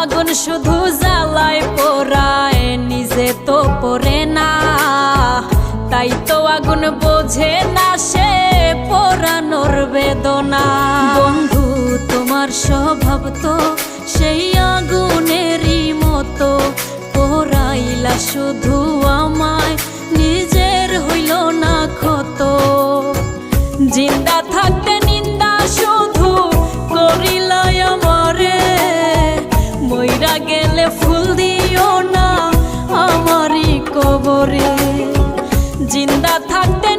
আগুন শুধু জ্বালায় পোড়ায়, নিজে তো পড়ে না, তাই তো আগুন বোঝে না সে পোড়ানোর বেদনা। বন্ধু তোমার স্বভাব তো সেই আগুনেরই মতো, পোড়াইলা শুধু আমায়, নিজের হইল না ক্ষত। জিন্দা থাকতে নিন্দা শুধু করিলাই আমারে, মইরা গেলে ফুল দিও না আমারই কবরে। জিন্দা থাকতে